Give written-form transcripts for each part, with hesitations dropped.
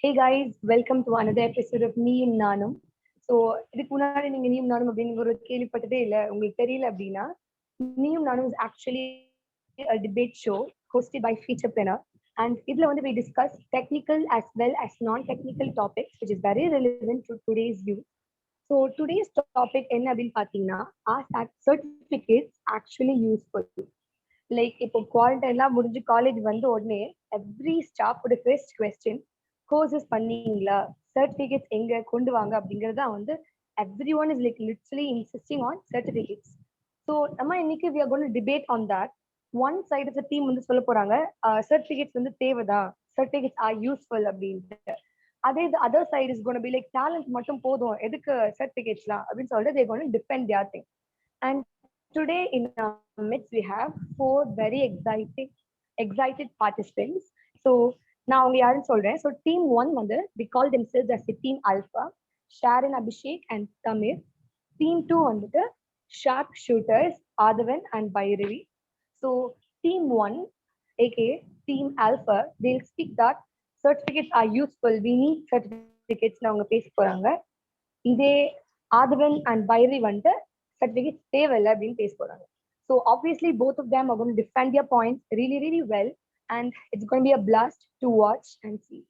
Hey guys, welcome to another episode of நீயும் நானும். So இதுக்கு முன்னாடி நீங்க நீயும் நானும் அப்படின்னு ஒரு கேள்விப்பட்டதே இல்லை, உங்களுக்கு தெரியல அப்படின்னா, நீயும் நானும் is actually a debate show hosted by Featurepreneur. And இதுல வந்து we discuss technical as well as non-technical topics, which is very relevant to today's youth. So today's topic என்ன அப்படின்னு பார்த்தீங்கன்னா, are certificates actually useful? Like இப்போ குவாரண்டைன்லாம் முடிஞ்சு college வந்த உடனே எவ்ரி ஸ்டாஃபோட ஃபர்ஸ்ட் கொஸ்டின், கோர்சஸ் பண்ணீங்களா, சர்டிஃபிகேட்ஸ் எங்க கொண்டு வாங்க அப்படிங்கிறது தான் வந்து every one is like literally insisting on certificates. So நம்ம இன்னைக்கு we are gonna debate on that. One side of the team வந்து சொல்ல போறாங்க சர்டிஃபிகேட்ஸ் வந்து தேவைதான், சர்டிஃபிகேட்ஸ் ஆர் யூஸ்ஃபுல் அப்படின்ட்டு. அதே இது other side is gonna be like talent மட்டும் போதும், எதுக்கு சர்டிஃபிகேட்ஸ்லாம் அப்படின்னு சொல்லிட்டு தே cone depend their thing. And today in our midst we have four very excited participants. So நான் அவங்க யாருன்னு சொல்றேன். So team 1 வந்து they call themselves as a team Alpha, Sharon, Abhishek and Tamir. Team 2 வந்துட்டு sharp shooters, Adhavan and Bhairavi. So team 1 aka team Alpha, they'll speak that certificates are useful, we need certificates னு அவங்க பேச போறாங்க. இதே Adhavan and Bhairavi வந்துட்டு certificates தேவையில்லை அப்படின்னு பேச போறாங்க. So obviously both of them are going to defend their points really well, and it's going to be a blast to watch and see.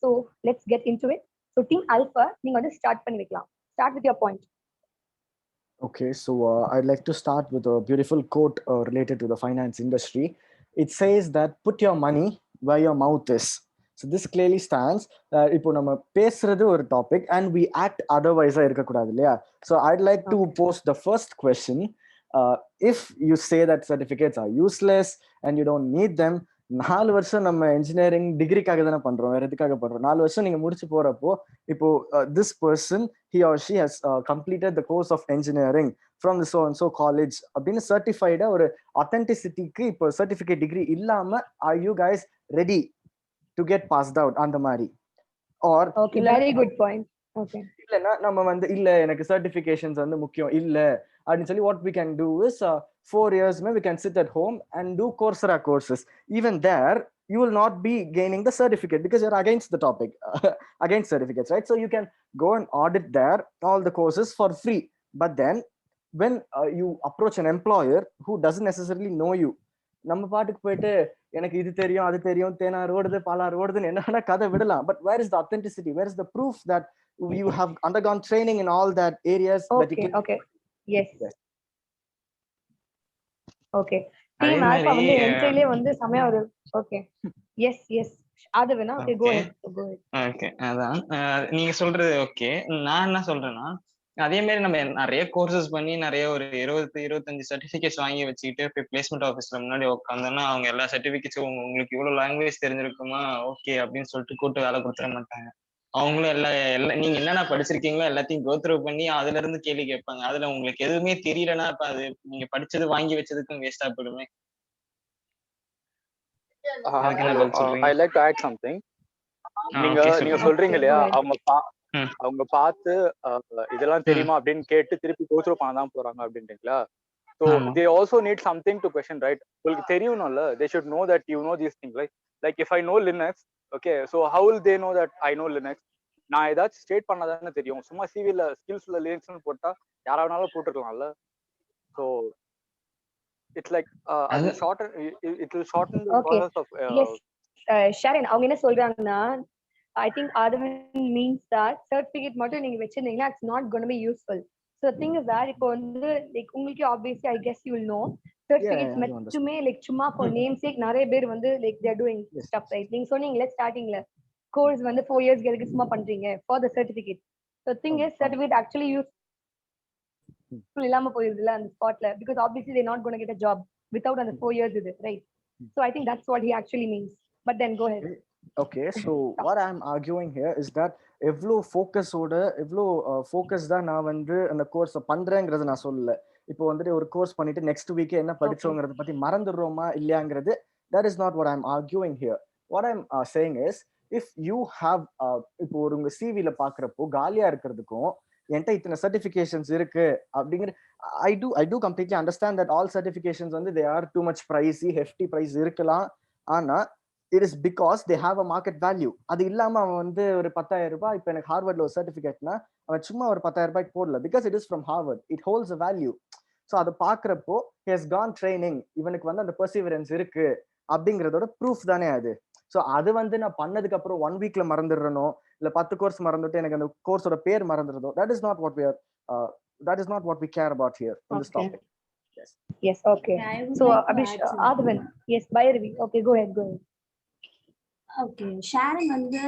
So let's get into it. So team Alpha, நீங்க வந்து start பண்ணி வைக்கலாம். Start with your point. Okay, so I'd like to start with a beautiful quote related to the finance industry. It says that put your money where your mouth is. So this clearly stands. இப்போ நம்ம பேசுறது ஒரு topic and we act otherwise இருக்கக்கூடாது இல்லையா? So I'd like to pose the first question. If you say that certificates are useless and you don't need them, 4 வருஷம் நம்ம engineering டிகிரிக்காக தானே பண்றோம், வேற எதுக்காக பண்றோம்? 4 வருஷம் நீங்க முடிச்சு போறப்போ இப்போ this person, he or she has completed the course of engineering from the so and so college அப்படின்னு சர்டிஃபைடா ஒரு authenticity-க்கு இப்போ சர்டிஃபிகேட் டிகிரி இல்லாம are you guys ready to get passed out அந்த மாதிரி? Or okay, very good point. Okay, இல்லைன்னா நம்ம வந்து இல்ல எனக்கு சர்டிஃபிகேஷன்ஸ் வந்து முக்கியம் இல்ல அப்படின்னு சொல்லி what we can do is 4 years we can sit at home and do Coursera courses. Even there you will not be gaining the certificate because you're against the topic, against certificates, right? So you can go and audit there all the courses for free. But then when you approach an employer who doesn't necessarily know you, நம்ம பாட்டுக்கு போயிட்டு எனக்கு இது தெரியும் அது தெரியும் தேனா ரோடுது பாலா ரோடுதுன்னு என்ன கதை விடலாம். But where is the authenticity? Where is the proof that you have undergone training in all that areas? okay. Yes. Okay, அதே team Alpha மாதிரி வந்து என்ட்ரிலே வந்து செமையா ஒரு okay. Yes Adhavan, okay, go ahead. Okay, அதான் நீங்க சொல்றது ஓகே. நான் என்ன சொல்றேன்னா, அதே மாதிரி நம்ம நிறைய கோர்சஸ் பண்ணி நிறைய ஒரு 20-25 சர்டிபிகேட்ஸ் வாங்கி வச்சுக்கிட்டு போய் பிளேஸ்மெண்ட் ஆஃபீஸ்ல முன்னாடி உட்காந்தோம்னா அவங்க எல்லா சர்டிபிகேட்ஸும் உங்களுக்கு இவ்வளவு லாங்குவேஜ் தெரிஞ்சிருக்குமா ஓகே அப்படின்னு சொல்லிட்டு கூட்டு வேலை கொடுத்துட மாட்டாங்க. அவங்களும் எல்லா நீங்க என்னென்ன படிச்சிருக்கீங்களோ எல்லாத்தையும் கோத்ரூ பண்ணி அதுல இருந்து கேள்வி கேட்பாங்க. அதுல உங்களுக்கு எதுவுமே தெரியலன்னா இப்ப அது நீங்க படிச்சது வாங்கி வச்சதுக்கும் வேஸ்டா போயிடுமே. I like to add something. நீங்க சொல்றீங்க இல்லையா, அவங்க பார்த்து இதெல்லாம் தெரியுமா அப்படின்னு கேட்டு திருப்பி கோத்ரூ பண்ண தான் போறாங்க அப்படின்றீங்களா? So they also need something to question, right? உங்களுக்கு தெரியணும்ல, they should know that you know these things, like if I know Linux, okay, so how will they know that I know Linux? நான் ஏதாச்சும் state பண்ணாதானே தெரியும். சும்மா சிவில ஸ்கில்ஸ்ல லினக்ஸ்னு போட்டா யாரா வேணாலும் போட்டுக்கலாம்ல. So it's like it will shorten the process of yes. Sharon, அவங்க என்ன சொல்றாங்கன்னா, I think Adhavan means that certificate மட்டும் நீங்க வச்சிருந்தீங்கன்னா it's not going to be useful. So the thing is that இப்போ வந்து like உங்களுக்கு obviously I guess you will know certificates மட்டுமே like சும்மா for name sake நிறைய பேர் வந்து like they are doing stuff, right? நீங்க சொன்னீங்களே ஸ்டார்டிங்ல கோர்ஸ் வந்து 4 years எதுக்கு சும்மா பண்றீங்க for the certificate. So the thing is certificate actually useful இல்லாம போயிருதுல அந்த ஸ்பாட்ல, because obviously they're not going to get a job without அந்த 4 years with it, right? So I think that's what he actually means. But then go ahead. Okay, so what I'm arguing here is that எவ்வளோ ஃபோக்கஸோட எவ்வளோ ஃபோக்கஸ்டா நான் வந்து அந்த கோர்ஸை பண்றேங்கிறது நான் சொல்லல. இப்போ வந்துட்டு ஒரு கோர்ஸ் பண்ணிட்டு நெக்ஸ்ட் வீக்கே என்ன படிச்சோங்கிறத பத்தி மறந்துடுறோமா இல்லையாங்கிறது, that is not what I'm arguing here. What I'm saying is if you have இப்போ ஒரு உங்க சிவில பாக்குறப்போ காலியா இருக்கிறதுக்கும் என்கிட்ட இத்தனை சர்டிஃபிகேஷன்ஸ் இருக்கு அப்படிங்கிற I do completely understand that all certifications வந்து they are too much pricey, hefty price இருக்கலாம். ஆனா it is because they have a market value. அது இல்லாம அவன் வந்து ஒரு 10,000 ரூபாய் இப்ப எனக்கு ஹார்வர்ட்ல ஒரு சர்டிபிகேட்னா அவன் சும்மா ஒரு 10,000 ரூபாய்க்கு போடல, because it is from Harvard, it holds a value. So அதை பாக்குறப்போ he has gone training, இவனுக்கு வந்து அந்த பெர்சிவரன்ஸ் இருக்கு அப்படிங்கறதோட ப்ரூஃப் தானே அது. ஸோ அது வந்து நான் பண்ணதுக்கு அப்புறம் 1 வீக்ல மறந்துடுறனோ இல்ல 10 கோர்ஸ் மறந்துட்டு எனக்கு அந்த கோர்ஸோட பேர் மறந்துடுறதோ, that is not what we care about here in this topic. Yes, okay. So Abhish, Advan, yes, Bhairavi, okay, go ahead. Okay, Sharon வந்து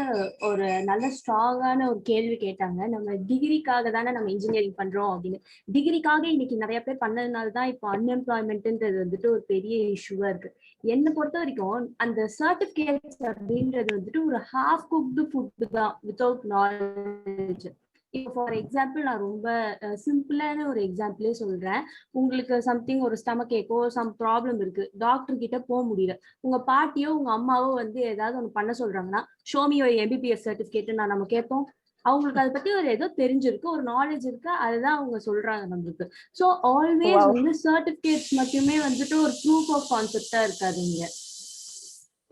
ஒரு நல்ல ஸ்ட்ராங்கான ஒரு கேள்வி கேட்டாங்க. நம்ம டிகிரிக்காக தானே நம்ம இன்ஜினியரிங் பண்றோம் அப்படின்னு. டிகிரிக்காக இன்னைக்கு நிறைய பேர் பண்ணதுனால தான் இப்போ அன்எம்ப்ளாய்மெண்ட்ன்றது வந்துட்டு ஒரு பெரிய இஷ்யூவா இருக்கு. என்னை பொறுத்த வரைக்கும் அந்த சர்டிபிகேட்ஸ் அப்படின்றது வந்துட்டு ஒரு ஹாஃப் குக்டு ஃபுட் தான், வித்தவுட் நாலேஜ். இப்போ ஃபார் எக்ஸாம்பிள் நான் ரொம்ப சிம்பிளான ஒரு எக்ஸாம்பிளே சொல்றேன். உங்களுக்கு சம்திங் ஒரு ஸ்டமக் ஏக்கோ சம் ப்ராப்ளம் இருக்கு, டாக்டர் கிட்ட போக முடியல. உங்க பாட்டியோ உங்க அம்மாவோ வந்து ஏதாவது ஒன்று பண்ண சொல்றாங்கன்னா, ஷோமி ஒரு எம்பிபிஎஸ் சர்டிபிகேட் நம்ம கேட்போம். அவங்களுக்கு அதை பத்தி ஒரு ஏதோ தெரிஞ்சிருக்கு, ஒரு நாலேஜ் இருக்கு, அதுதான் அவங்க சொல்றாங்க நம்மளுக்கு. ஸோ ஆல்வேஸ் வந்து சர்டிபிகேட்ஸ் மட்டுமே வந்துட்டு ஒரு ப்ரூஃப் ஆஃப் கான்செப்டா இருக்காது இங்க.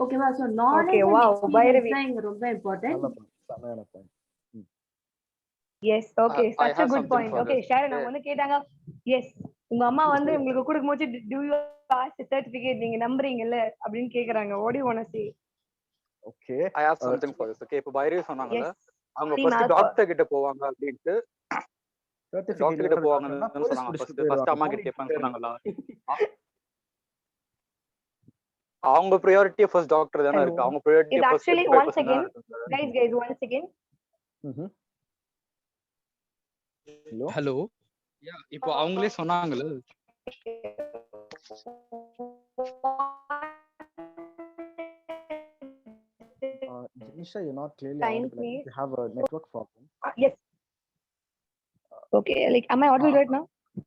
ஓகேவா? ஸோ நாலேஜ் தான் இங்க ரொம்ப important. Yes, okay, such a good point. Okay, Sharon, நான் வந்து கேட்டாங்க, yes, உங்க அம்மா வந்து உங்களுக்கு கொடுக்கும்போது do you pass the certificate நீங்க நம்புறீங்கல்ல அப்படினு கேக்குறாங்க. what do you want to say? Okay, I have something for this. Okay, இப்போ பைரவி சொன்னாங்கல, அவங்க ஃபர்ஸ்ட் டாக்டர் கிட்ட போவாங்க அப்படினு, டாக்டர் கிட்ட போவாங்கன்னு சொன்னாங்க. ஃபர்ஸ்ட் அம்மா கிட்ட கேட்பாங்க சொன்னாங்கல, அவங்க பிரையாரிட்டி ஃபர்ஸ்ட் டாக்டர் தான இருக்கு. அவங்க priority first. Actually once again guys once again hello yeah, இப்போ அவங்களே சொன்னாங்கல, Janisha, you're not clearly audible. You have a network problem. Yes, okay, like am I audible right now?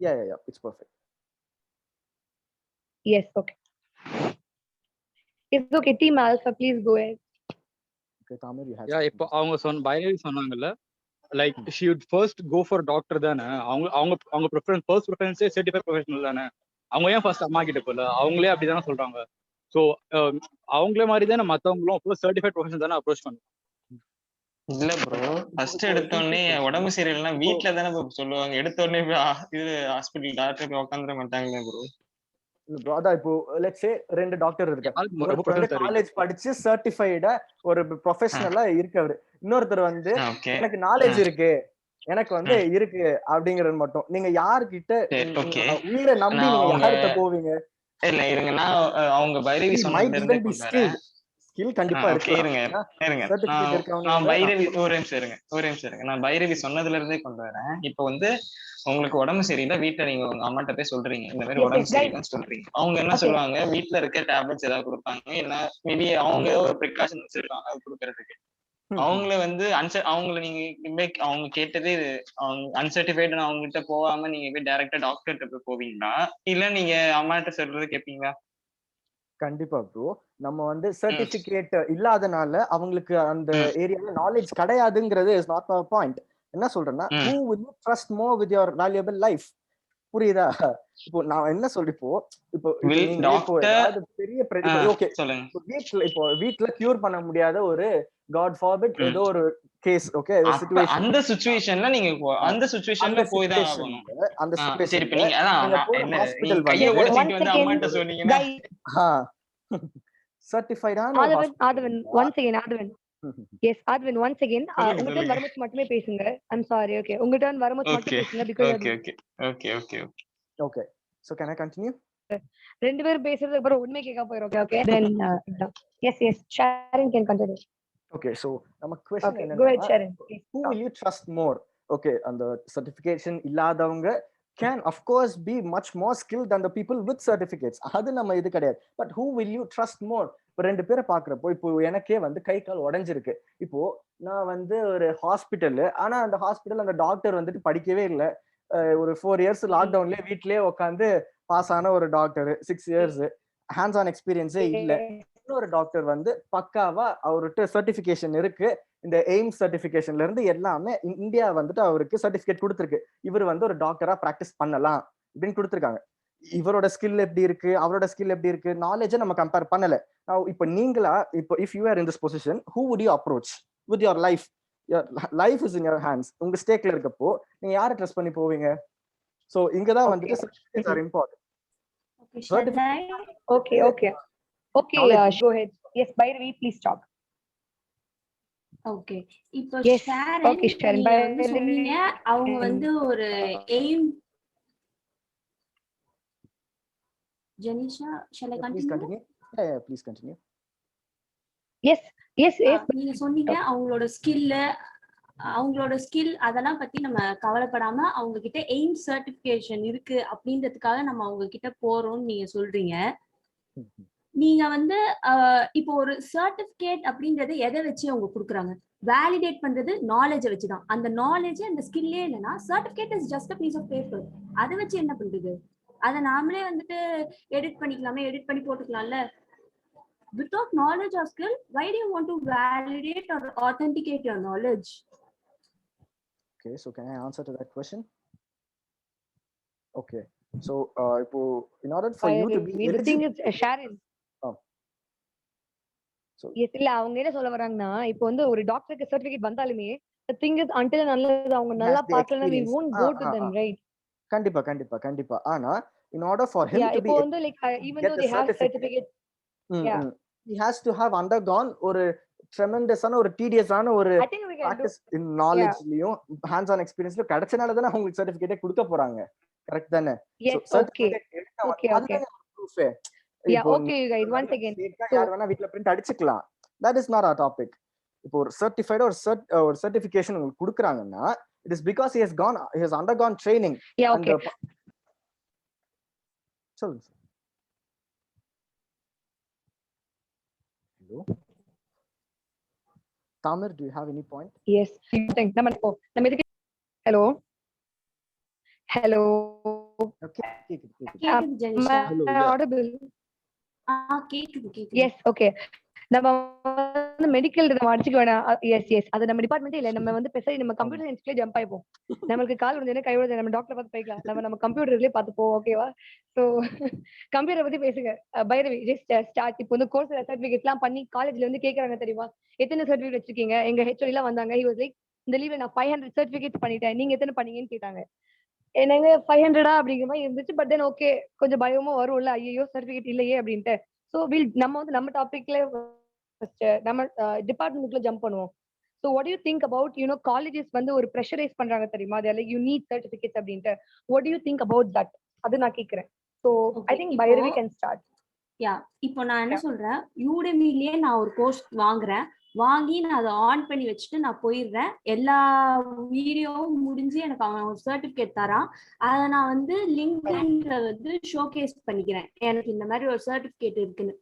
Yeah, it's perfect. Yes, okay, it's okay. Team Alpha, please go ahead. Okay, Tamir, you have. Yeah, இப்போ அவங்க Bhairavi சொன்னாங்கல, like she would first go for doctor தானே. அவங்க preference, first preference certified professional தானே. அவங்க ஏன் first அம்மா கிட்ட போல? அவங்களே அப்படிதானே சொல்றாங்க. சோ அவங்களே மாதிரி தானே மத்தவங்களும் ஃபர்ஸ்ட் சர்டிஃபைட் ப்ரொஃபஷனல் தானே அப்ரோச் பண்ணுவாங்க. இல்ல ப்ரோ, ஃபர்ஸ்ட் எடுத்த உடனே உடம்பு சரியில்லைன்னா வீட்ல தானே சொல்லுவாங்க. எடுத்த உடனே இது ஹாஸ்பிடல் டாக்டர் போய் உட்காந்துட மாட்டாங்களே ப்ரோ. அதான் இப்போ லெட்ஸ் சே 2 டாக்டர் இருக்காங்க. காலேஜ் படிச்சு சர்டிஃபைடா ஒரு ப்ரொஃபஷனலா இருக்கவர். இன்னொருத்தர் வந்து எனக்கு நாலேஜ் இருக்கு, எனக்கு வந்து இருக்கு அப்படிங்கறது மட்டும். நீங்க யார்கிட்ட உயிரை நம்பி நீங்க யார்கிட்ட போவீங்க? இல்ல இருங்க, நான் அவங்க பைரவி சொன்னது ஸ்கில் கண்டிப்பா இருக்கு. நான் பைரவி ஒரு நிமிஷம் இருங்க. நான் பைரவி சொன்னதுல இருந்தே கொண்டு வரேன். இப்போ வந்து உங்களுக்கு உடம்பு சரியில்லை, வீட்டுல நீங்க உங்க அம்மாட்ட போய் சொல்றீங்க இந்த மாதிரி உடம்பு சரியில்லைன்னு சொல்றீங்க. அவங்க என்ன சொல்லுவாங்க, வீட்டுல இருக்க டேப்லெட்ஸ் ஏதாவது கொடுப்பாங்க, இல்ல மேபி அவங்க ஒரு ப்ரிகாஷன் வச்சிருக்காங்க அது கொடுக்கறதுக்கு. அவங்கள வந்து அவங்கள நீங்க அவங்க கேட்டதே அவங்க அன்சர்டிஃபைடு, அவங்க கிட்ட போகாம நீங்க போய் டைரக்டா டாக்டர்கிட்ட போய் போவீங்களா, இல்ல நீங்க அம்மாட்ட சொல்றது கேட்பீங்களா? கண்டிப்பா ப்ரோ, நம்ம வந்து சர்டிபிகேட் இல்லாதனால அவங்களுக்கு அந்த ஏரியால நாலேஜ் கிடையாதுங்கிறது இஸ் நாட் மை பாயிண்ட். என்ன சொல்றேன்னா, who will you trust more with your valuable life? புரியுதா? இப்போ நான் என்ன சொல்லிப்போ, இப்போ பெரிய ஓகே இப்போ வீட்ல கியூர் பண்ண முடியாத ஒரு God forbid ஏதோ ஒரு கேஸ், ஓகே, சிச்சுவேஷன், அந்த சிச்சுவேஷன்ல நீங்க அந்த சிச்சுவேஷன்ல போய் தான் ஆகணும். அந்த சிச்சுவேஷன் சரி, இப்போ நீங்க அதான் ஹாஸ்பிடல் கைய உடைச்சிட்டு வந்து அம்மாட்ட சொன்னீங்கன்னா சர்டிஃபைடான ஆதவன் once again ஆதவன் yes ஆதவன் once again உங்க டர்ன் வரும்போது மட்டுமே பேசுங்க. I'm sorry, okay, உங்க டர்ன் வரும்போது மட்டும் பேசுங்க because okay so can I continue? ரெண்டு பேரும் பேசுறதுக்கு அப்புறம் உண்மை கேட்க போறோம். okay then yes Sharon can continue. Okay, so நம்ம question என்னன்னா, go ahead Sharon. Who will you trust more? Okay, and the certification இல்லாதவங்க can of course be much more skilled than the people with certificates. அது நம்ம இது கிடையாது. But who will you trust more? இப்போ 2 பேரை பாக்குறப்போ, இப்போ எனக்கே வந்து கை கால் உடைஞ்சிருக்கு. இப்போ நான் வந்து ஒரு ஹாஸ்பிட்டல், ஆனா அந்த ஹாஸ்பிட்டல் அந்த டாக்டர் வந்துட்டு படிக்கவே இல்லை. ஒரு 4 இயர்ஸ் லாக்டவுன்லயே வீட்லயே உட்காந்து பாஸ் ஆன ஒரு டாக்டர், 6 இயர்ஸ் ஹேண்ட்ஸ் ஆன் எக்ஸ்பீரியன்ஸே இல்ல. இன்னொரு டாக்டர் வந்து பக்காவா அவர்கிட்ட சர்டிபிகேஷன் இருக்கு, இந்த எய்ம்ஸ் சர்டிபிகேஷன்ல இருந்து எல்லாமே இந்தியா வந்துட்டு அவருக்கு சர்டிபிகேட் கொடுத்துருக்கு, இவர் வந்து ஒரு டாக்டரா பிராக்டிஸ் பண்ணலாம் அப்படின்னு கொடுத்துருக்காங்க. இவரோட ஸ்கில் எப்படி இருக்கு, அவரோட ஸ்கில் எப்படி இருக்கு, நாலேஜை நம்ம கம்பேர் பண்ணல. இப்போ நீங்களா, இப்போ if you are in this position, who would you approach with your life? Life is in your hands. உங்க ஸ்டேக்ல இருக்கப்போ நீங்க யாரை ட்ரஸ்ட் பண்ணி போவீங்க? சோ இங்கதான் வந்துட்டு certificates are important. Okay. Go ahead. Yes, Bhairavi, please talk. Okay, இப்போ Yes. ஷேரன் Okay, Sharon. நீங்க வந்து சொன்னீங்க அவங்க வந்து ஒரு aim. Jenisha, shall I Please continue? continue. Yeah, please continue. Yes. நீங்க சொன்னீங்க அவங்களோட ஸ்கில் அதெல்லாம் பத்தி நம்ம கவலைப்படாம அவங்க கிட்ட எய்ம் சர்டிபிகேஷன் இருக்கு அப்படின்றதுக்காக நம்ம அவங்க கிட்ட போறோம்னு நீங்க சொல்றீங்க. நீங்க வந்து இப்போ ஒரு சர்டிபிகேட் அப்படின்றது எதை வச்சு அவங்க கொடுக்குறாங்க? வேலிடேட் பண்றது நாலேஜை வச்சுதான். அந்த நாலேஜ் அந்த ஸ்கில்லே இல்லைன்னா certificate is just a piece of paper. அதை வச்சு என்ன பண்றது? அதை நாமளே வந்துட்டு எடிட் பண்ணி போட்டுக்கலாம்ல. Without knowledge or skill, why do you want to validate or authenticate your knowledge? Okay, so can I answer to that question? Okay, so in order for you to be the thing is Sharon. So yes, இல்ல அவங்க என்ன சொல்ல வராங்கன்னா, இப்போ வந்து ஒரு டாக்டருக்கு certificate வந்தாலுமே the thing is until நல்லது அவங்க நல்லா பார்க்கலனா we won't go to them, right? கண்டிப்பா. ஆனா in order for him to be, இப்போ வந்து like even though they have certificate, he has to have undergone ஒரு tremendous ஆன ஒரு tedious ஆன ஒரு practice in knowledge லயும் hands on experience ல கிடைச்சனால தான உங்களுக்கு சர்டிபிகேட் கொடுக்க போறாங்க. கரெக்ட் தானே? okay. proof. Yeah, okay you guys, once again, யார் வேணா வீட்ல print அடிச்சுக்கலாம். That is not our topic. இப்போ ஒரு certified or certification உங்களுக்கு கொடுக்கறாங்கன்னா it is because he has undergone training. Yeah, okay. சொல்லுங்க. Hello Tamir, do you have any point? Yes, நம்ம இதுக்கு hello okay கேக்குது ஜெனிஷா? audible? கேக்குது. Yes, okay. நம்ம வந்து மெடிக்கல் நம்ம அடிச்சுக்க வேணாம். எஸ் அது நம்ம டிபார்ட்மெண்ட்டே இல்ல. நம்ம வந்து பேச நம்ம கம்ப்யூட்டர் சயின்ஸ்லயே ஜம்ப் ஆயிப்போம். நம்மளுக்கு கால் வந்து கை விடுது, நம்ம டாக்டர் பார்த்து போய்க்கலாம். நம்ம கம்ப்யூட்டர்லயே பார்த்துப்போம். ஓகேவா? சோ கம்ப்யூட்டர் பத்தி பேசுங்க. Bhairavi, just start. இப்போ வந்து கோர்ஸ் சர்டிபிகேட்லாம் பண்ணி காலேஜ்ல வந்து கேக்குறாங்க தெரியுமா, எத்தனை சர்டிபிகேட் வச்சிருக்கீங்க? எங்க ஹெச்ஓடி எல்லாம் வந்தாங்க. ஹி வாஸ் லைக், இந்த லீவ்ல நான் 500 சர்டிபிகேட் பண்ணிட்டேன், நீங்க எத்தனை பண்ணீங்கன்னு கேட்டாங்க. என்னங்க 500 அப்படிங்கிற மாதிரி இருந்துச்சு. பட் தென் ஓகே, கொஞ்சம் பயமும் வரும்ல, ஐயோ சர்டிபிகேட் இல்லையே அப்படின்ட்டு. சோ நம்ம வந்து நம்ம டாபிக்ல நம்ம டிபார்ட்மெண்ட்ல ஜம்ப் பண்ணுவோம். So what do you think about, colleges வந்து ஒரு pressurize பண்றாங்க தெரியுமா? They are like you need certificates அப்படின்ட்டு. What do you think about that? அது நான் கேக்குறேன். So I think Bhairavi can start. இப்போ நான் என்ன சொல்றேன், யூடெமிலேயே நான் ஒரு கோர்ஸ் வாங்கி நான் அதை ஆன் பண்ணி வச்சுட்டு நான் போயிடுறேன். எல்லா வீடியோவும் முடிஞ்சு எனக்கு அவன் ஒரு சர்டிபிகேட் தரான். அதை நான் வந்து லிங்க்டின்ல வந்து ஷோகேஸ் பண்ணிக்கிறேன், எனக்கு இந்த மாதிரி ஒரு சர்டிபிகேட் இருக்குன்னு.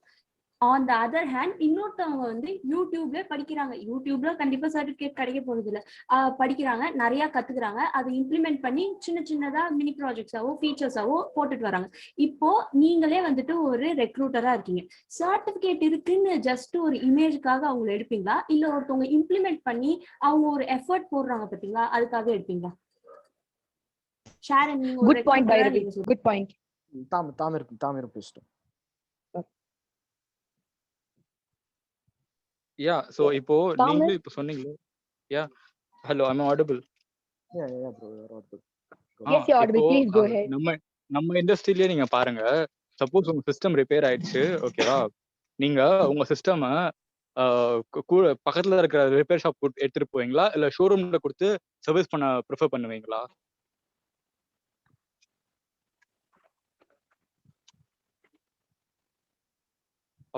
ஆன் த அதர் ஹேண்ட் இன்னொருத்தவங்க வந்து யூடியூப்ல படிக்கிறாங்க. யூடியூப்ல கண்டிப்பா சர்டிபிகேட் கிடைக்க போறது இல்ல. படிக்கிறாங்க, நிறைய கத்துக்கிறாங்க, அதை இம்ப்ளிமெண்ட் பண்ணி சின்னதா மினி ப்ராஜெக்ட்ஸாவோ ஃபீச்சர்ஸாவோ போட்டுட்டு வராங்க. இப்போ நீங்களே வந்துட்டு ஒரு ரெக்ரூட்டரா இருக்கீங்க. சர்டிபிகேட் இருக்குன்னு ஜஸ்ட் ஒரு இமேஜுக்காக அவங்க எடுப்பீங்களா, இல்ல ஒருத்தவங்க இம்ப்ளிமெண்ட் பண்ணி அவங்க ஒரு எஃபர்ட் போடுறாங்க பாத்தீங்களா, அதுக்காக எடுப்பீங்களா? ஷேரன், நீங்க good point Bhairavi, good point. தாமிர் பேசிட்டோம். சோ இப்போ நீங்க இப்போ சொன்னீங்க. Hello, am I audible? Yeah bro, you're audible. Yes, you're audible. Please go ahead. நம்ம இண்டஸ்ட்ரியிலே நீங்க பாருங்க, சப்போஸ் உங்க சிஸ்டம் ரிப்பேர் ஆயிடுச்சு, ஓகேவா? நீங்க உங்க சிஸ்டம் பக்கத்துல இருக்கிற ரிப்பேர் ஷாப் எடுத்துட்டு போவீங்களா, இல்ல ஷோரூம்ல கொடுத்து சர்வீஸ் பண்ண ப்ரிஃபர் பண்ணுவீங்களா?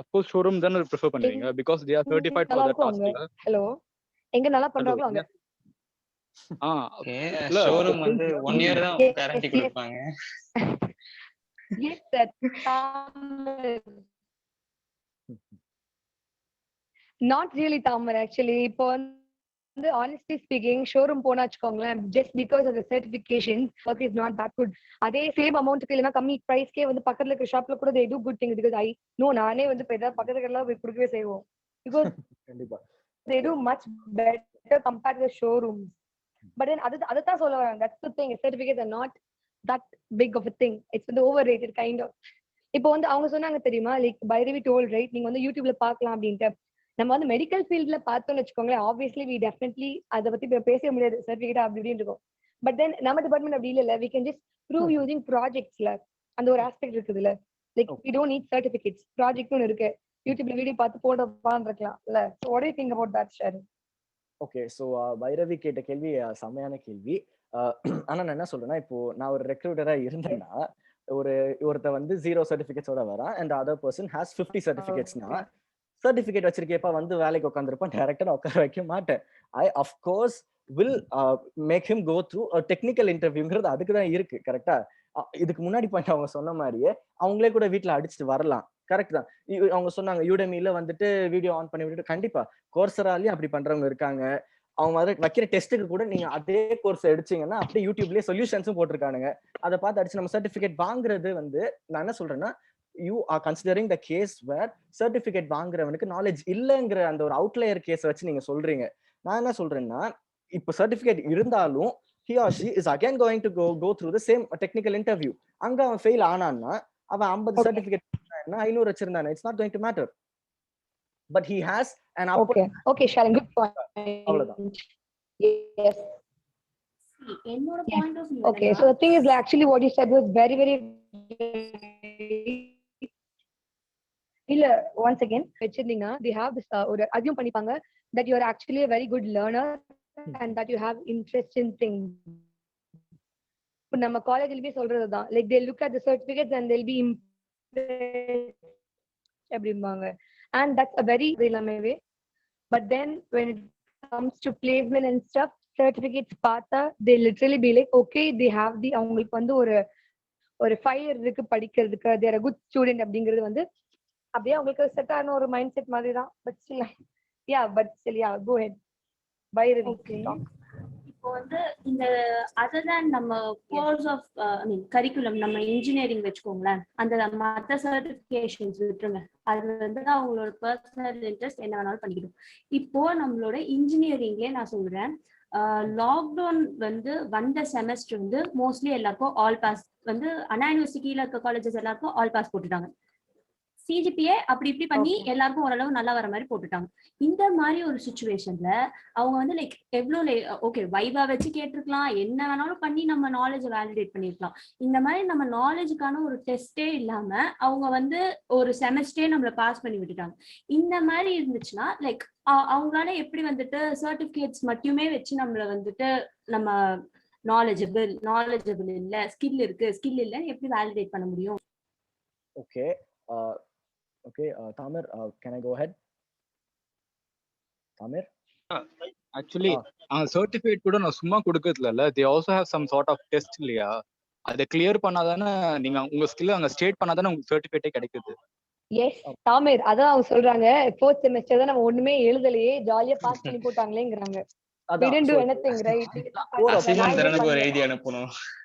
அப்போ ஷோரூம் தான ப்ரிஃபர் பண்ணுவீங்க, because they are certified for that task. Hello, எங்க நல்லா பண்றாங்களோ அங்க. ஓகே, ஷோரூம் வந்து 1 இயர் தான் கேரண்டி கொடுப்பாங்க. Yes sir. Not really Tamar, actually. இப்போ வந்து honestly speaking, showroom போனா வச்சுக்கோங்களேன், just because of the certification, work is not that good. அதே சேம் அமௌண்ட்க்கு இல்லைன்னா கம்மி பிரைஸ்க்கே வந்து பக்கத்துல இருக்கிற ஷாப்ல கூட they do good things, because I know நானே வந்து பக்கத்துல எல்லாம் போய் கொடுக்கவே செய்வோம், because they do much better compared to the showrooms. But then அதுதான் சொல்ல வராங்க, that's the thing, certificates are not that big of a thing. It's வந்து overrated kind of. இப்போ வந்து அவங்க சொன்னாங்க தெரியுமா, லைக் பைரவி டோல் ரைட், நீங்க வந்து யூடியூப்ல பார்க்கலாம் அப்படின்ட்டு. நம்ம வந்து மெடிக்கல் ஃபீல்ட்ல பார்த்தோம்னு வச்சுக்கோங்களேன், ஆப்வியஸ்லி வி டெஃபினெட்லி அதை பத்தி பேச முடியாது, சர்டிஃபிகேட் அப்படி இப்படின்னு இருக்கும். பட் தென் நம்ம டிபார்ட்மெண்ட் அப்படி இல்ல, we can just prove using ப்ராஜெக்ட்ஸ்ல. அந்த ஒரு ஆஸ்பெக்ட் இருக்குதுல்ல, like we don't need certificates, project ஒன்று இருக்கு, யூடியூப்ல வீடியோ பார்த்து போட இருக்கலாம் இல்ல. So what do you think about that ஷேர்? ஓகே, ஸோ பைரவி கேட்ட கேள்வி செமையான கேள்வி. ஆனா நான் என்ன சொல்றேன்னா, இப்போ நான் ஒரு ரெக்ரூட்டரா இருந்தேன்னா, ஒருத்த வந்து 0 சர்டிபிகேட்ஸோட வரான் அண்ட் அதர் பர்சன் ஹேஸ் 50 சர்டிபிகேட்ஸ்னா, சர்டிபிகேட் வச்சிருக்கப்ப வந்து வேலைக்கு உட்காந்துருப்பான், டைரக்டா உட்கார வைக்க மாட்டேன். I of course will make him go through technical இன்டர்வியூங்கிறது அதுக்கு தான் இருக்கு. கரெக்டா? இதுக்கு முன்னாடி பாயிண்ட் அவங்க சொன்ன மாதிரியே அவங்களே கூட வீட்டுல அடிச்சுட்டு வரலாம். கரெக்ட் தான். அவங்க சொன்னாங்க யூடெமில வந்துட்டு வீடியோ ஆன் பண்ணி விட்டுட்டு, கண்டிப்பா கோர்சராலையும் அப்படி பண்றவங்க இருக்காங்க. அவங்க மாதிரி வைக்கிற டெஸ்ட்டுக்கு கூட நீங்க அதே கோர்ஸ் எடுச்சீங்கன்னா அப்படியே யூடியூப்லயே சொல்யூஷன்ஸும் போட்டிருக்கானுங்க. அதை பார்த்து அடிச்சு நம்ம சர்டிபிகேட் வாங்குறது வந்து, நான் என்ன சொல்றேன்னா, you are considering the case where certificate வாங்குறவனுக்கு நாலேஜ் இல்லைங்கிற அந்த ஒரு அவுட்லயர் கேஸ் வச்சு நீங்க சொல்றீங்க. நான் என்ன சொல்றேன்னா, இப்போ சர்டிபிகேட் இருந்தாலும் he or she is again going to go through the same technical interview. அங்க அவன் ஃபெயில் ஆனான்னா அவன் 50 certificate 500 வச்சிருந்தானே, it's not going to matter. But he has an okay Sharon, good point. அவ்வளவுதான். Yes, என்னோட point of view. okay, so the thing is like, actually what you said was very இல்ல once again வச்சிருந்தீங்க, they have this ஒரு assume பண்ணிப்பாங்க that you are actually a very good learner and that you have interest in things. இப்ப நம்ம காலேஜ்லயே சொல்றதுதான், like they look at the certificates and they'll be impressed அப்படிம்பாங்க, and that's a very way. But then when it comes to placement and stuff, certificates பார்த்தா they literally be like, okay, they have the, அவங்களுக்கு வந்து ஒரு fire இருக்கு படிக்கிறதுக்கு, they are a good student அப்படிங்கிறது வந்து அப்படியே அவங்களுக்கு செட் ஆன ஒரு மைண்ட் செட் மாதிரி தான். But still yeah, go ahead Bhairavi. இப்போ வந்து இந்த அதர் தேன் நம்ம கோர்ஸ் ஆஃப் கரிக்குலம், நம்ம இன்ஜினியரிங் வச்சுக்கோங்களேன், அந்த மற்ற சர்டிபிகேஷன்ஸ் விட்டுருங்க, அது வந்து அவங்களோட பர்சனல் இன்ட்ரெஸ்ட் என்ன வேணாலும் பண்ணிக்கணும். இப்போ நம்மளோட இன்ஜினியரிங்லேயே நான் சொல்றேன், லாக்டவுன் வந்து வந்த செமஸ்டர் வந்து மோஸ்ட்லி எல்லாருக்கும் ஆல் பாஸ், வந்து அண்ணா யூனிவர்சிட்டி கீழே இருக்க காலேஜஸ் எல்லாருக்கும் ஆல் பாஸ் போட்டுட்டாங்க. சிஜிபிஏ அப்படி இப்படி பண்ணி எல்லாருக்கும் ஓரளவு நல்லா வர மாதிரி போட்டுட்டாங்க. இந்த மாதிரி ஒரு சுச்சுவேஷன்ல அவங்க வந்து லைக் எவ்வளவு ஓகே வைவா வச்சு கேட்டிருக்கலாம், என்ன வேணாலும் பண்ணி நம்ம நாலேஜ் வேலிடேட் பண்ணிருக்கலாம். இந்த மாதிரி நம்ம நாலேஜுக்கான ஒரு டெஸ்டே இல்லாம அவங்க வந்து ஒரு செமஸ்டரே நம்மள பாஸ் பண்ணி விட்டுட்டாங்க. இந்த மாதிரி இருந்துச்சுன்னா லைக் அவங்களால எப்படி வந்துட்டு சர்டிபிகேட்ஸ் மட்டுமே வச்சு நம்மள வந்துட்டு நம்ம நாலேஜபிள் இல்ல, ஸ்கில் இருக்கு ஸ்கில் இல்ல எப்படி வேலிடேட் பண்ண முடியும்? Okay, Tamir, can I go ahead? Tamir? Actually, certificate கூட நான் சும்மா கொடுக்கறதுல இல்ல, they also have some sort of test இல்லையா, அதை கிளியர் பண்ணாதானே நீங்க உங்க ஸ்கில் அங்க ஸ்டேட் பண்ணாதானே உங்களுக்கு சர்டிபிகேட்டே கிடைக்குது. எஸ் தாமிர், அதான் அவங்க சொல்றாங்க, 4th செமஸ்டர் தான் நம்ம ஒண்ணுமே எழுதலையே, ஜாலியா பாஸ் பண்ணி போட்டாங்களேங்கறாங்க. We didn't do anything, right?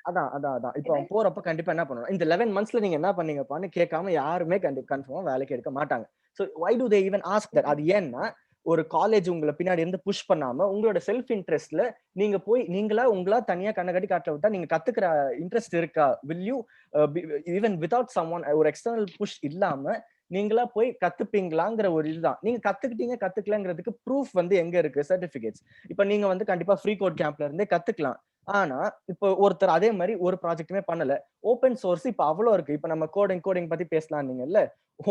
அதான் இப்போ போறப்ப கண்டிப்பா என்ன பண்ணணும், இந்த 11 monthsல நீங்க என்ன பண்ணீங்கப்பான்னு கேட்காம யாருமே கன்ஃபார்மா வேலைக்கு எடுக்க மாட்டாங்க. So why do they even ask that? அது ஏன்னா ஒரு காலேஜ் உங்களை பின்னாடி இருந்து புஷ் பண்ணாம உங்களோட செல்ஃப் இன்ட்ரெஸ்ட்ல நீங்க போய் உங்களா தனியா கண்ணை கட்டி காட்ட விட்டா நீங்க கத்துக்கிற இன்ட்ரெஸ்ட் இருக்கா? will you even without someone, ஒரு எக்ஸ்டர்னல் புஷ் இல்லாம நீங்களா போய் கத்துப்பீங்களாங்கிற ஒரு இதுதான். நீங்க கத்துக்கலங்கிறதுக்கு ப்ரூஃப் வந்து எங்க இருக்கு? சர்டிபிகேட்ஸ். இப்ப நீங்க வந்து கண்டிப்பா ஃப்ரீ கோட் கேம்ப்ல இருந்தே கத்துக்கலாம். ஆனா இப்போ ஒருத்தர் அதே மாதிரி ஒரு ப்ராஜெக்ட்டுமே பண்ணல, ஓப்பன் சோர்ஸ் இப்ப அவ்வளவு இருக்கு. இப்ப நம்ம கோடிங் பத்தி பேசலாம், நீங்கல்ல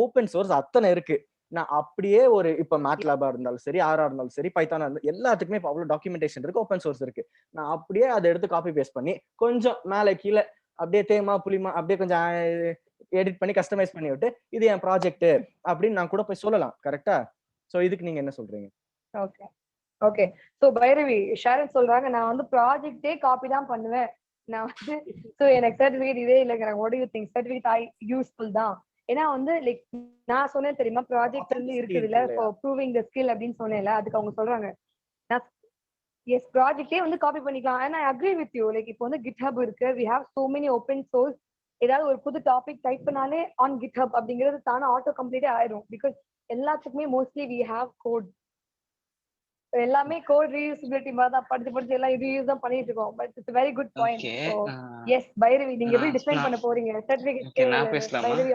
ஓப்பன் சோர்ஸ் அத்தனை இருக்கு. நான் அப்படியே ஒரு இப்ப மேட்லாபா இருந்தாலும் சரி, ஆரா இருந்தாலும் சரி, பைத்தானா இருந்தாலும் எல்லாத்துக்குமே இப்ப அவ்வளவு டாக்குமெண்டேஷன் இருக்கு, ஓப்பன் சோர்ஸ் இருக்கு. நான் அப்படியே அதை எடுத்து காப்பி பேஸ்ட் பண்ணி கொஞ்சம் மேல கீழே அப்படியே தேமா புளிமா அப்படியே கொஞ்சம் எடிட் பண்ணி கஸ்டமைஸ் பண்ணி விட்டு இது என் ப்ராஜெக்ட் அப்படின்னு நான் கூட போய் சொல்லலாம். கரெக்டா? சோ இதுக்கு நீங்க என்ன சொல்றீங்க? ஓகே சோ பைரவி, ஷாரன் சொல்றாங்க, நான் வந்து ப்ராஜெக்டே காப்பி தான் பண்ணுவேன், நான் வந்து சோ எனக்கு சர்டிபிகேட் இதே இல்லைங்கிறாங்க. What do you think? Certificate useful தான். ஏன்னா வந்து லைக் நான் சொன்னேன் தெரியுமா, ப்ராஜெக்ட் வந்து இருக்குதுல்ல ஃபார் ப்ரூவிங் த ஸ்கில் அப்படின்னு சொன்னேன்ல, அதுக்கு அவங்க சொல்றாங்க எஸ் ப்ராஜெக்டே வந்து காப்பி பண்ணிக்கலாம். And I agree with you. Like இப்போ வந்து GitHub இருக்கு, we have so many open source. ஏதாவது ஒரு புது டாபிக் டைப் பண்ணாலே ஆன் GitHub அப்படிங்கிறது தானே ஆட்டோ கம்ப்ளீட்டே ஆயிடும். பிகாஸ் எல்லாத்துக்குமே மோஸ்ட்லி we have code. எல்லாமே கோட் ரீயூசபிலிட்டி மாதிரி தான் படிச்சு எல்லாம் ரீயூஸ் தான் பண்ணிட்டு இருக்கோம். But it's very good point. So yes Bhairavi, நீங்க எப்படி டிஃபைன் பண்ண போறீங்க சர்டிபிகேட்? பைரவி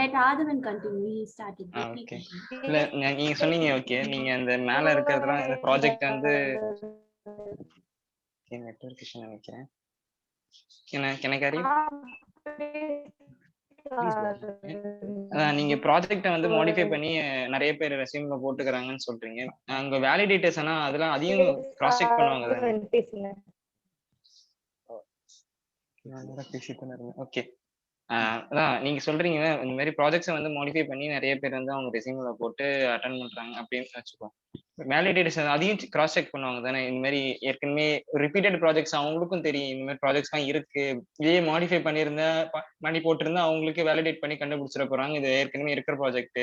லெட் ஆதவன் கண்டினியூ ஸ்டார்டிங். ஓகே. இல்ல நீங்க சொன்னீங்க ஓகே, நீங்க அந்த மேல இருக்கிறதுலாம் அந்த ப்ராஜெக்ட் வந்து நெட்வொர்க் இஷ்யூ நினைக்கிறேன். கனகாரி நீங்க ப்ராஜெக்ட வந்து மாடிஃபை பண்ணி நிறைய பேர் ரெஸ்யூம்ல போட்டுக்கறாங்கன்னு சொல்றீங்க. அங்க வேலிடேட்டர்ஸ் ஆனா அதெல்லாம் அதையும் கிராஸ் செக் பண்ணுவாங்க தானே? ஓகே. அதான் நீங்க சொல்றீங்க இந்த மாதிரி ப்ராஜெக்ட்ஸை வந்து மாடிஃபை பண்ணி நிறைய பேர் வந்து அவங்க ரெஸ்யூம்ல போட்டு அட்டென்ட் பண்றாங்க அப்படின்னு வச்சுக்கோ. வேலிடேட்டர்ஸ் அதையும் கிராஸ் செக் பண்ணுவாங்க தானே? இந்த மாதிரி ஏற்கனவே ரிப்பீட்டட் ப்ராஜெக்ட்ஸ் அவங்களுக்கும் தெரியும் இந்த மாதிரி ப்ராஜெக்ட்ஸ் தான் இருக்கு, இதே மாடிஃபை பண்ணியிருந்தா பண்ணி போட்டிருந்தா அவங்களுக்கு வேலிடேட் பண்ணி கண்டுபிடிச்சிட போறாங்க இது ஏற்கனவே இருக்கிற ப்ராஜெக்ட்.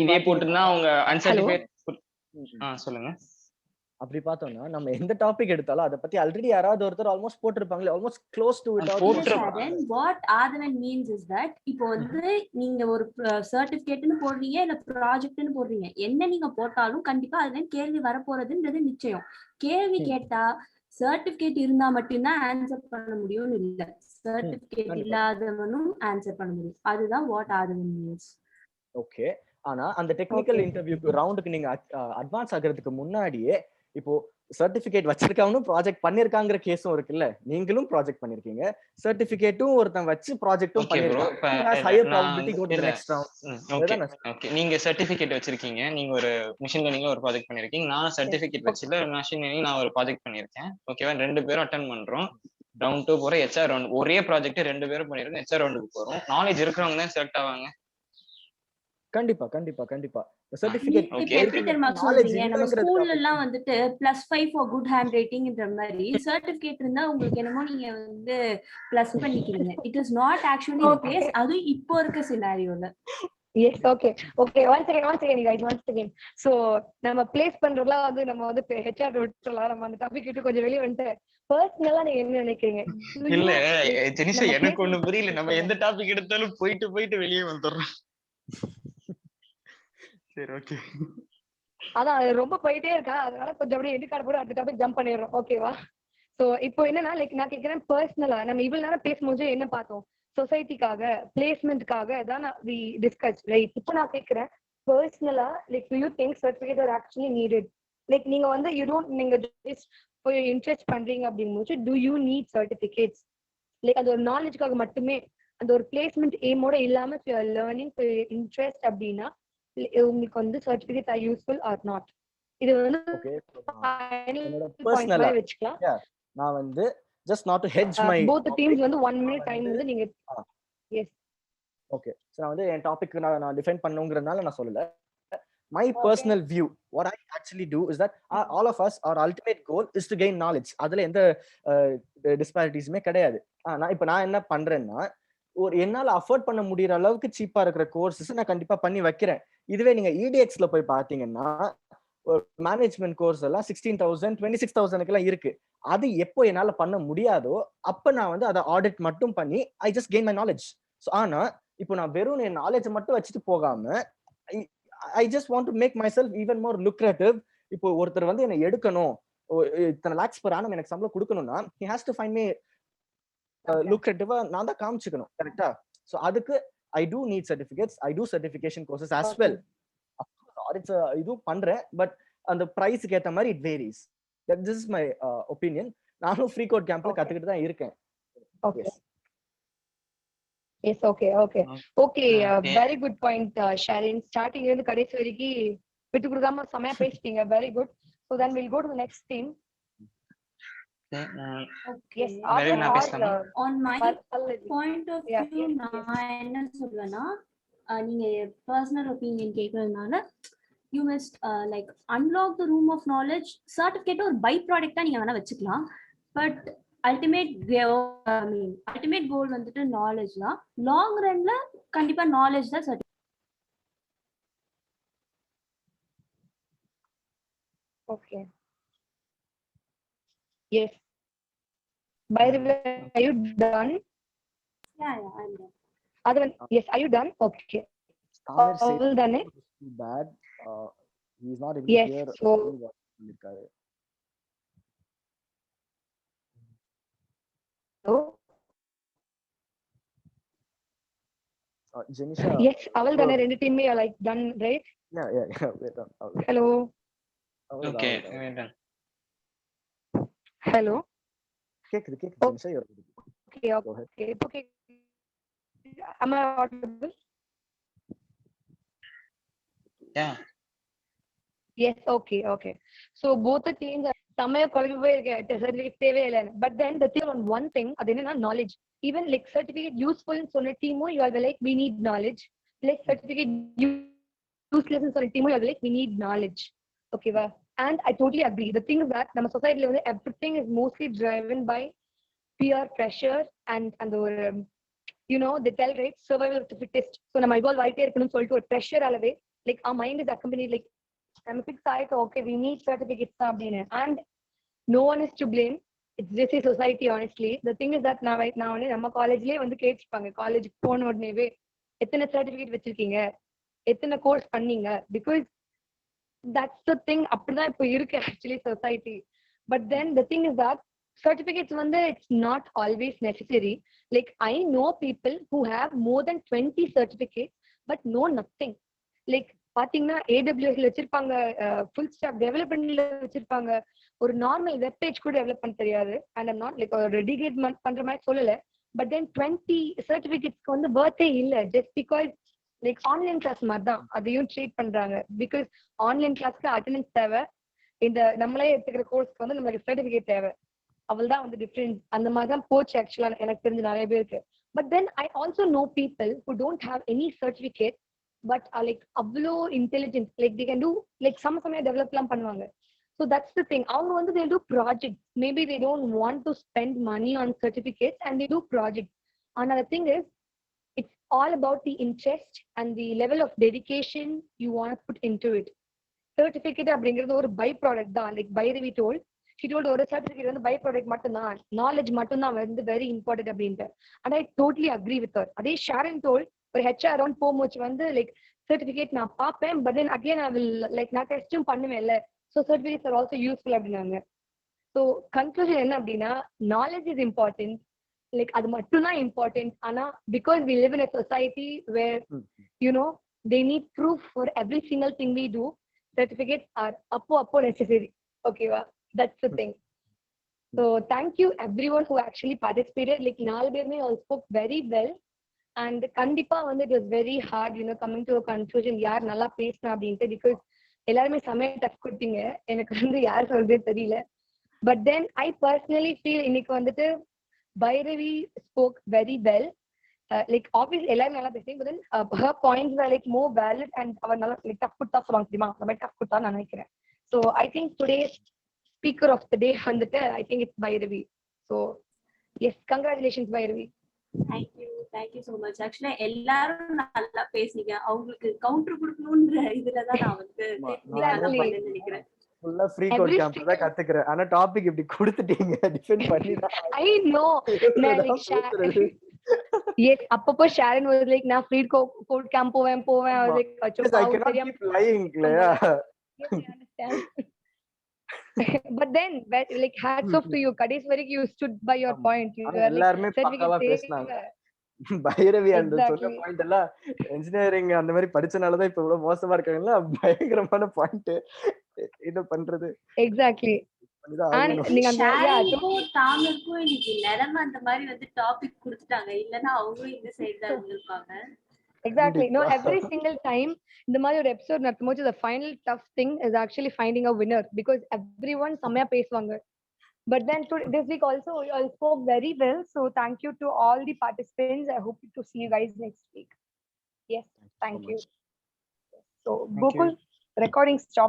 இதே போட்டிருந்தா அவங்க அன்சர்டிஃபைட். சொல்லுங்க. அப்படி பார்த்தோம்னா நம்ம எந்த டாபிக் எடுத்தாலும் அதை பத்தி ஆல்ரெடி யாராவது ஒருத்தர் ஆல்மோஸ்ட் போட்டிருப்பாங்களே, almost close to it. What Aadhavan means is that இப்போ வந்து நீங்க ஒரு சர்டிபிகேட்னு போடுறீங்க இல்ல ப்ராஜெக்ட்னு போடுறீங்க, என்ன நீங்க போட்டாலும் கண்டிப்பா அதுல கேள்வி வரப்போறதுன்றது நிச்சயம். கேள்வி கேட்டா சர்டிபிகேட் இருந்தா மட்டும்தான் ஆன்சர் பண்ண முடியும்னு இல்ல, சர்டிபிகேட் இல்லாதவனும் ஆன்சர் பண்ண முடியும். அதுதான் வாட் ஆதவன் மீன்ஸ். ஓகே. ஆனா அந்த டெக்னிக்கல் இன்டர்வியூ ரவுண்டுக்கு நீங்க அட்வான்ஸ் ஆகிறதுக்கு முன்னாடியே இப்போ சர்டிபிகேட் வச்சிருக்கவனும் ப்ராஜெக்ட் பண்ணிருக்காங்கிற கேஸும் இருக்குல்ல. நீங்களும் ப்ராஜெக்ட் பண்ணிருக்கீங்க, சர்டிபிகேட்டும் ஒருத்தன் வச்சு ப்ராஜெக்ட்டும் பண்ணிருக்காங்க. நீங்க சர்டிபிகேட் வச்சிருக்கீங்க, நீங்க ஒரு மெஷின் லேர்னிங்ல ஒரு ப்ராஜெக்ட் பண்ணிருக்கீங்க, நான் சர்டிபிகேட் வச்சுல மெஷின் லேர்னிங் நான் ஒரு ப்ராஜெக்ட் பண்ணிருக்கேன். ஓகேவா? 2 பேரும் அட்டென்ட் பண்றோம். ரவுண்ட் 2 போறோம். HR ரவுண்ட் ஒரே ப்ராஜெக்ட் 2 பேரும் பண்ணிருக்கோம். HR ரவுண்டுக்கு போறோம். நாலேஜ் இருக்கிறவங்க தான் செலக்ட் ஆவாங்க. கண்டிப்பா கண்டிப்பா கண்டிப்பா. எப்படி தெரியுமா சொல்றீங்க, நம்ம ஸ்கூல்ல எல்லாம் வந்துட்டு +5 for good handwritingன்ற மாதிரி சர்டிபிகேட் இருந்தா உங்களுக்கு என்னமோ நீங்க வந்து பிளஸ் பண்ணிக்கிறீங்க. It is not actually the case. அது இப்போ இருக்க சினாரியோல. Yes, okay. Once again guys, once again. So நம்ம பிளேஸ் பண்றதுல வந்து நம்ம வந்து HR விட்டுலாம் நம்ம அந்த டாபிக் கிட்ட கொஞ்சம் வெளிய வந்து பர்சனலா நீங்க என்ன நினைக்கிறீங்க? இல்ல ஜெனிஷா, எனக்கு ஒண்ணு புரியல. நம்ம எந்த டாபிக் எடுத்தாலும் போயிட்டு வெளியே வந்துடுறோம். சரி, ஓகே. அதான் ரொம்ப போயிட்டே இருக்கா, அதனால கொஞ்சம் அப்படியே எடிட் போட்டு அடுத்த டாபிக் ஜம்ப் பண்ணிடுறோம். ஓகேவா? சோ இப்போ என்னன்னா லைக் நான் கேக்குறேன் பர்சனலா நம்ம இவ்வளவு நேரம் பேசும்போது என்ன பார்த்தோம்? சொசைட்டிக்காக, பிளேஸ்மெண்ட்காக தான் வி டிஸ்கஸ், ரைட்? இப்போ நான் கேக்குறேன் பர்சனலா like to you think certificate are actually needed? Like நீங்க வந்து நீங்க ஜஸ்ட் ஃபார் யுவர் இன்ட்ரெஸ்ட் பண்றீங்க அப்படிங்கும்போது to you need certificates? Like அது ஒரு நாலேஜ்க்காக மட்டுமே, அந்த ஒரு பிளேஸ்மெண்ட் எய்மோட இல்லாம லேர்னிங் ஃபார் யுவர் இன்ட்ரெஸ்ட் அப்படின்னா உங்களுக்கு வந்து certificate are useful or not? இது வந்து பர்சனலா வெச்சுக்கலாம். நான் வந்து just not to hedge my both the teams வந்து 1 minute டைம் வந்து நீங்க எஸ் ஓகே. சோ நான் வந்து என் டாபிக் நான் டிஃபைன் பண்ணனும்ங்கறதால நான் சொல்லல. My personal view, what I actually do is that all of us, our ultimate goal is to gain knowledge. அதுல எந்த டிஸ்பாரிட்டிஸ்மே கிடையாது. நான் என்ன பண்றேன்னா ஒரு என்னால அஃபோர்ட் பண்ண முடியற அளவுக்கு சீப்பா இருக்கிற கோர்சஸ் நான் கண்டிப்பா பண்ணி வைக்கிறேன். இதுவே நீங்க EDXல போய் பாத்தீங்கன்னா மேனேஜ்மெண்ட் கோர்ஸ் எல்லாம் 16,000 26,000 எல்லாம் இருக்கு. அது எப்போ என்னால பண்ண முடியாதோ அப்ப நான் வந்து அதை ஆடிட் மட்டும் பண்ணி I just gain my knowledge. ஆனா இப்போ நான் வெறும் என் நாலேஜ் மட்டும் வச்சுட்டு போகாம I just want to make myself even more lucrative. இப்போ ஒருத்தர் வந்து என்னை எடுக்கணும், இத்தனை லேக்ஸ் per annum எனக்கு சம்பளம் கொடுக்கணும்னா he has to find me lucrative. நான் தான் காமிச்சுக்கணும், கரெக்டா? சோ அதுக்கு I do need certificates. I do certification courses as well. It's இது பண்றேன், பட் அந்த பிரைஸ்க்கு ஏத்த மாதிரி it varies. This is my opinion. நானும் ஃப்ரீ கோட் கேம்ப்ல கத்துக்கிட்டு தான் இருக்கேன். Okay yes okay very good point Sharon. ஸ்டார்டிங்ல இருந்து கடைசி வரைக்கும் விட்டு கொடுக்காம செமையா பேசிட்டீங்க. Very good. So then we'll go to the next team. Yes, on my point of view நான் என்ன சொல்வேன்னா, நீங்க பர்சனல் ஒபினியன் கேக்குறதுனால you must like unlock the room of knowledge. certificate ஒரு பை ப்ராடக்ட்டா நீங்க வேணா வச்சுக்கலாம், பட் ultimate goal வந்துட்டு knowledge தான். லாங் ரன்ல கண்டிப்பா knowledge தான் certificate. Okay. Yes. By the way, are you done? Yeah, I'm done. Advan, yes, are you done? Okay. All done. Bad. he is not able to Yes, hear so what சொல்லிருக்காரு. hello. Jenisha, Yes, அவள்தானே ரெண்டு டீமே like done, right? yeah, we're done. Hello. Okay, we're done. Hello. கேக்குது Jenisha, you're good. Okay, Go ahead. okay. Am I audible? Yeah. Yes, okay. So both the teams are சமய குழம்பு போயிருக்கேன் certificate தேவையே இல்லை. But then the thing on one thing, அது என்னன்னா knowledge. Even like certificate useful சொன்ன டீமும் you are like we need knowledge. Like certificate useless சொன்ன டீமும் you are like we need knowledge. Okay வா? And I totally agree. The thing is that நம்ம society வந்து everything is mostly driven by peer pressure and ஒரு you know they tell right survival of the fittest. So நம்ம evolve ஆயிட்டே இருக்கணும்னு சொல்லிட்டு ஒரு pressure அளவே like our mind is accompanied like I'm fixed ஆயிட்டு okay we need certificates தான் அப்படின்னு. And no one is to blame. It's just a society honestly. The thing is that நான் வந்து நம்ம காலேஜ்லயே வந்து கேட்டிருப்பாங்க காலேஜுக்கு போன உடனேவே எத்தனை சர்டிபிகேட் வச்சிருக்கீங்க எத்தனை கோர்ஸ் பண்ணீங்க because that's the thing அப்படிதான் இப்போ இருக்கு actually society. But then the thing is that certificates வந்து it's not always necessary. Like I know people who have more than 20 certificates but know nothing. Like பாத்தீங்கன்னா AWSல வச்சிருப்பாங்க full stack developmentல வச்சிருப்பாங்க ஒரு normal web page கூட develop பண்ண தெரியாது. And I'm not like ஒரு degrade பண்ற மாதிரி சொல்லல. But then 20 certificates வந்து worth இல்ல just because like online class மாதிரி தான் அதையும் ட்ரீட் பண்றாங்க. பிகாஸ் ஆன்லைன் கிளாஸ்க்கு அட்டெண்டன்ஸ் தேவை, இந்த நம்மளே எடுத்துக்கிற கோர்ஸ்க்கு வந்து நம்மளுக்கு சர்டிபிகேட் தேவை. அவள்தான் வந்து டிஃபரன்ஸ். அந்த மாதிரி தான் போச்சு ஆக்சுவலா எனக்கு தெரிஞ்ச நிறைய பேருக்கு. But then I also know people who don't have any certificate but like அவ்வளோ intelligence like they can do like சமயம் டெவலப்லாம் பண்ணுவாங்க. So that's the thing. அவங்க வந்து they do projects. Maybe they don't want to spend money on certificates and they do projects. Another thing is it's all about the interest and the level of dedication you want to put into it. Certificate அப்படிங்கிறது ஒரு by product தான். Like Bhairavi told ஒரு certificate வந்து by product மட்டும்தான், knowledge மட்டும்தான் வந்து very important அப்படின்ட்டு. And I totally agree with her. அதே ஷாரன் டோல் ஒரு ஹெச்ஆர் ரவுண்ட் போகும்போது வந்து லைக் சர்டிபிகேட் நான் பார்ப்பேன் but then again I will like நான் டெஸ்ட்டும் பண்ணுவேன்ல, so certificates are also useful அப்படின்னாங்க. ஸோ கன்க்ளூஷன் என்ன அப்படின்னா நாலேஜ் இஸ் இம்பார்ட்டன்ட். லைக் அது மட்டும்தான் இம்பார்ட்டன்ட். ஆனா because we live in a society where you know they need proof for every single thing we do. Certificates are appo necessary. Okay va? That's the thing. So thank you everyone who actually participated. Like naal berme all spoke very well and kandipa வந்து it was very hard coming to a conclusion யார் நல்லா பேசினா அப்படின்ட்டு. because எல்லாருமே சமய tough கொடுத்தீங்க, எனக்கு வந்து யார் சொல்றதே தெரியல. But then I personally feel இன்னைக்கு வந்துட்டு Bhairavi spoke very well. Like obviously எல்லாரும் நல்லா பேசுறீங்க, but then her points were like more valid and அவர் நல்லா like டஃப் கொடுத்தா சொல்லுவாங்க தெரியுமா, அந்த மாதிரி டஃப் கொடுத்தா நான் நினைக்கிறேன். So I think today's speaker of the day வந்துட்டு I think it's Bhairavi. So yes, congratulations Bhairavi. Thank you so much. Actually எல்லாரும் நல்லா பேசுனீங்க. அவங்களுக்கு கவுண்டர் கொடுக்கணும்ன்ற இதுலதான் நான் வந்து நினைக்கிறேன். ஃபுல்லா ஃப்ரீ கோட் கேம்ப் தான் கத்துக்கிறேன். ஆனா டாபிக் இப்படி கொடுத்துட்டீங்க, டிஃபெண்ட் பண்ணி தான் I know. Yes, அப்பப்போ ஷாரன் was like நான் ஃப்ரீ கோட் கேம்ப் போவேன் like அச்சோ பாவம் தெரியாம lying இல்லையா. Yes, I understand. But then like hats off to you. கடைசி வரைக்கும் you stood by your point. எல்லாரும் பக்காவா பேசுனாங்க. பைரவி அந்த சொன்ன பாயிண்ட் எல்லாம் இன்ஜினியரிங் அந்த மாதிரி படிச்சனால தான் இப்ப இவ்வளவு மோசமா இருக்காங்கல்ல, பயங்கரமான பாயிண்ட். என்ன பண்றது எக்ஸாக்ட்லி. தாமருக்கும் இன்னைக்கு நிலைமை அந்த மாதிரி வந்து டாபிக் கொடுத்துட்டாங்க, இல்லன்னா அவங்களும் இந்த சைடு தான் இருந்திருப்பாங்க. Exactly. No, every single time இந்த மாதிரி ஒரு எபிசோட் நடக்கும்போது the final tough thing is actually finding a winner because everyone செமையா பேசுவாங்க. But then this week also you all spoke very well, so thank you to all the participants. I hope to see you guys next week. Yes, thank you. So Gokul, recording stop.